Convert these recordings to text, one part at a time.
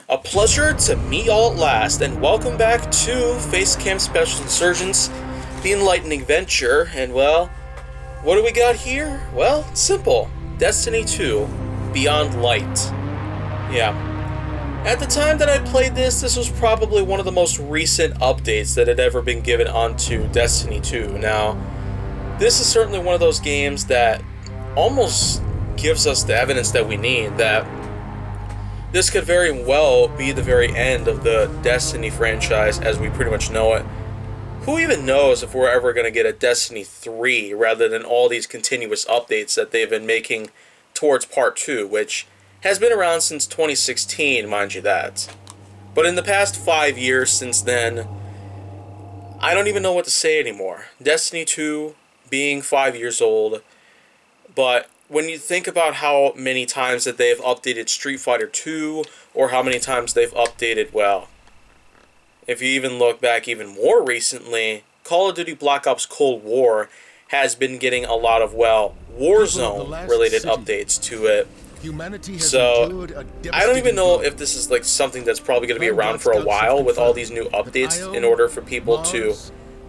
A pleasure to meet y'all at last, and welcome back to Facecam Special Insurgence, the Enlightening venture. And well, what do we got here? Well, it's simple. Destiny 2, Beyond Light. Yeah. At the time that I played this was probably one of the most recent updates that had ever been given onto Destiny 2. Now, this is certainly one of those games that almost gives us the evidence that we need that this could very well be the very end of the Destiny franchise as we pretty much know it. Who even knows if we're ever going to get a Destiny 3 rather than all these continuous updates that they've been making towards Part 2, which has been around since 2016, mind you that. But in the past 5 years since then, I don't even know what to say anymore. Destiny 2 being 5 years old, but when you think about how many times that they've updated Street Fighter 2, or how many times they've updated, well, if you even look back even more recently, Call of Duty Black Ops Cold War has been getting a lot of, well, Warzone-related updates to it. So, I don't even know if this is like something that's probably going to be around for a while with all these new updates in order for people to,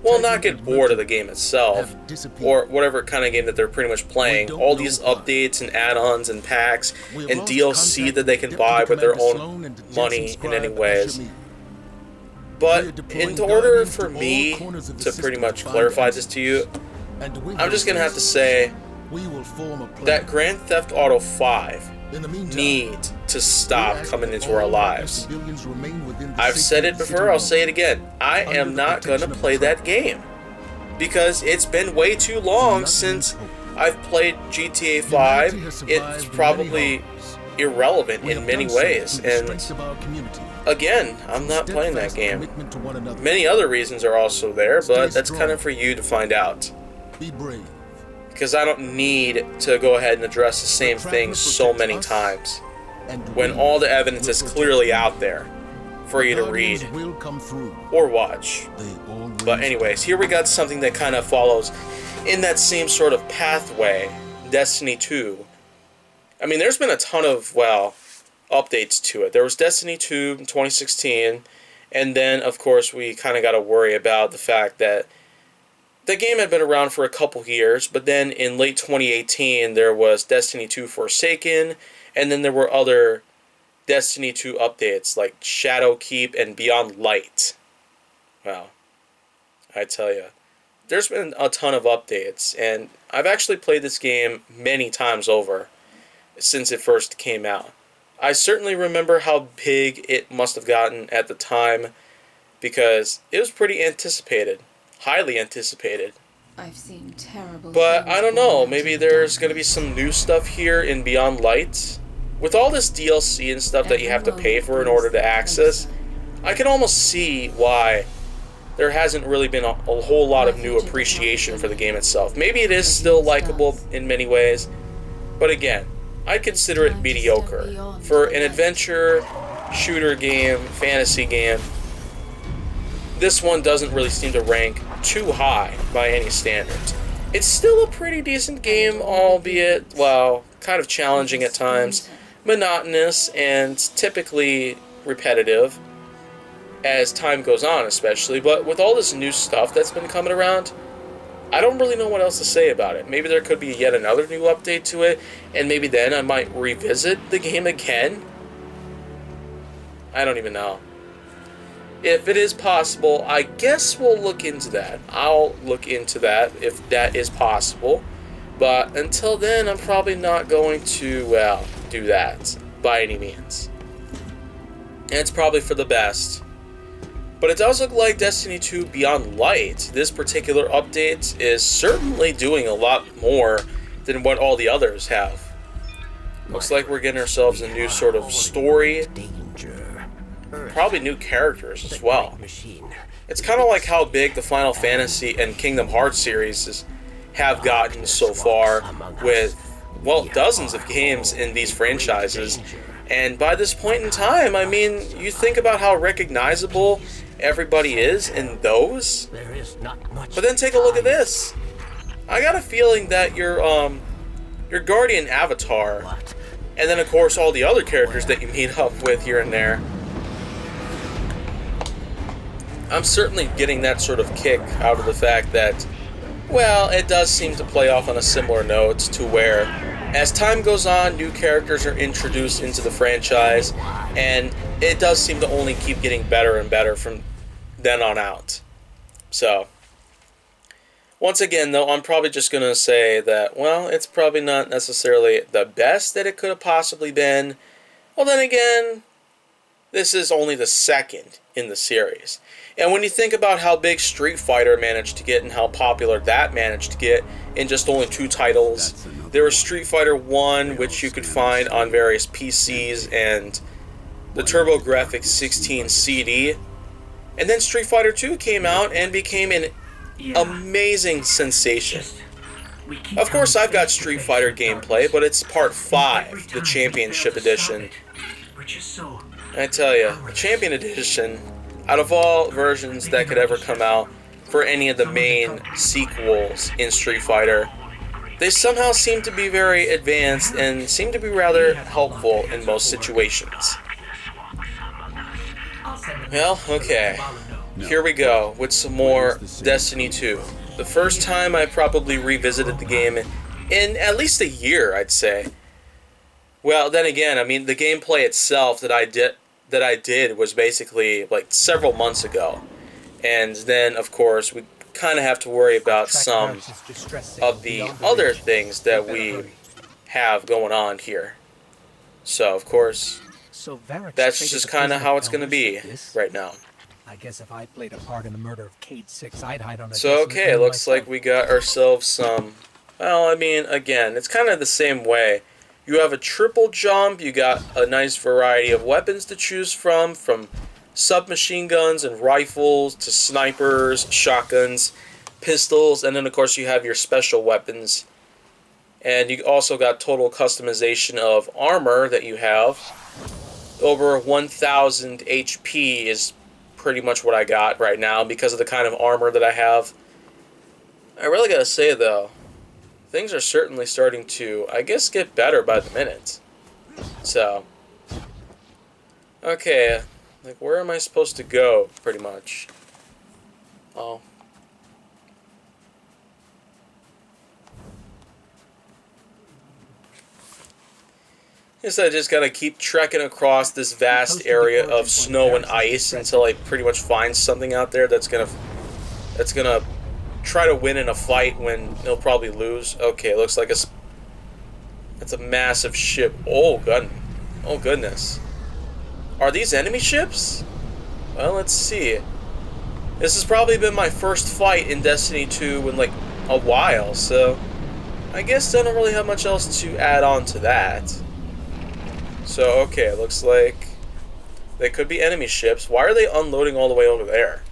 well, not get bored of the game itself, or whatever kind of game that they're pretty much playing. All these updates and add-ons and packs and DLC that they can buy with their own money in any ways. But in order for me to pretty much clarify this to you, I'm just going to have to say that Grand Theft Auto 5 need to stop coming into our lives. I've said it before, I'll say it again. I am not going to play that game because it's been way too long since I've played GTA 5. It's probably irrelevant in many ways, and again, I'm not playing that game. Many other reasons are also there, but that's kind of for you to find out. Because I don't need to go ahead and address the same thing so many times when all the evidence is clearly out there for you to read or watch. But anyways, here we got something that kind of follows in that same sort of pathway, Destiny 2. I mean, there's been a ton of, well, updates to it. There was Destiny 2 in 2016, and then, of course, we kind of got to worry about the fact that the game had been around for a couple years, but then in late 2018, there was Destiny 2 Forsaken, and then there were other Destiny 2 updates, like Shadowkeep and Beyond Light. Wow. I tell you, there's been a ton of updates, and I've actually played this game many times over since it first came out. I certainly remember how big it must have gotten at the time, because it was pretty anticipated. Highly anticipated. I've seen terrible. But I don't know, maybe there's going to be some new stuff here in Beyond Light. With all this DLC and stuff that you have to pay for in order to access, I can almost see why there hasn't really been a whole lot of new appreciation for the game itself. Maybe it is still likable in many ways, but again, I consider it mediocre. For an adventure, shooter game, fantasy game, this one doesn't really seem to rank too high by any standards. It's still a pretty decent game, albeit, well, kind of challenging at times, monotonous, and typically repetitive as time goes on, especially. But with all this new stuff that's been coming around, I don't really know what else to say about it. Maybe there could be yet another new update to it, and maybe then I might revisit the game again. I don't even know. If it is possible, I guess we'll look into that. I'll look into that if that is possible. But until then, I'm probably not going to, well, do that by any means. And it's probably for the best. But it does look like Destiny 2 Beyond Light, this particular update, is certainly doing a lot more than what all the others have. Looks like we're getting ourselves a new sort of story. Probably new characters as well. It's kind of like how big the Final Fantasy and Kingdom Hearts series have gotten so far with, well, dozens of games in these franchises. And by this point in time, I mean, you think about how recognizable everybody is in those. But then take a look at this. I got a feeling that your Guardian avatar, and then of course all the other characters that you meet up with here and there, I'm certainly getting that sort of kick out of the fact that, well, it does seem to play off on a similar note to where, as time goes on, new characters are introduced into the franchise, and it does seem to only keep getting better and better from then on out. So, once again, though, I'm probably just going to say that, well, it's probably not necessarily the best that it could have possibly been. Well, then again, this is only the second in the series. And when you think about how big Street Fighter managed to get and how popular that managed to get in just only 2 titles, there was Street Fighter 1, which you could find on various PCs and the TurboGrafx 16 CD. And then Street Fighter 2 came out and became an amazing sensation. Of course, I've got Street Fighter gameplay, but it's part 5, the Championship Edition. I tell you, the Champion Edition, out of all versions that could ever come out for any of the main sequels in Street Fighter, they somehow seem to be very advanced and seem to be rather helpful in most situations. Well, okay, here we go with some more Destiny 2. The first time I probably revisited the game in at least a year, I'd say. Well, then again, I mean, the gameplay itself that I did was basically like several months ago. And then, of course, we kind of have to worry about some of the other things that we have going on here. So, of course, that's just kind of how it's going to be right now. I guess if I played a part in the murder of Cade 6, I'd hide on a So, okay, it looks like we got ourselves some... Well, I mean, again, it's kind of the same way. You have a triple jump, you got a nice variety of weapons to choose from submachine guns and rifles to snipers, shotguns, pistols, and then of course you have your special weapons. And you also got total customization of armor that you have. Over 1,000 HP is pretty much what I got right now because of the kind of armor that I have. I really gotta say though, things are certainly starting to, I guess, get better by the minute. So, okay, like where am I supposed to go, pretty much? Oh. Guess I just gotta keep trekking across this vast area of snow and ice until I pretty much find something out there that's gonna try to win in a fight when he'll probably lose. Okay, looks like that's a massive ship. Oh goodness. Are these enemy ships? Well, let's see. This has probably been my first fight in Destiny 2 in like a while, so I guess I don't really have much else to add on to that. So, okay, looks like they could be enemy ships. Why are they unloading all the way over there?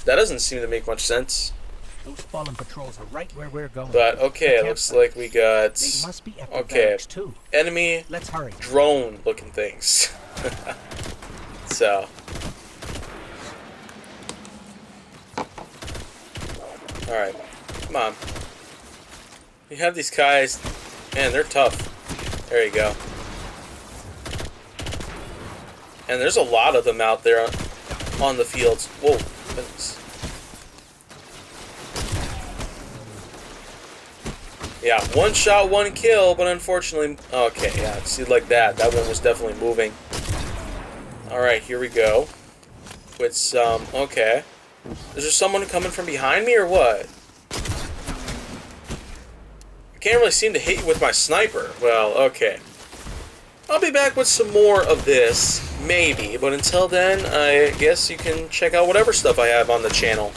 That doesn't seem to make much sense. Those fallen patrols are right where we're going. But okay, it looks like we got too. Enemy Let's hurry. Drone looking things. So alright. Come on. You have these guys, man, they're tough. There you go. And there's a lot of them out there on the fields. Whoa, goodness. Yeah, one shot, one kill, but unfortunately... Okay, yeah, see, like that. That one was definitely moving. Alright, here we go. With some... Okay. Is there someone coming from behind me, or what? I can't really seem to hit you with my sniper. Well, okay. I'll be back with some more of this, maybe. But until then, I guess you can check out whatever stuff I have on the channel.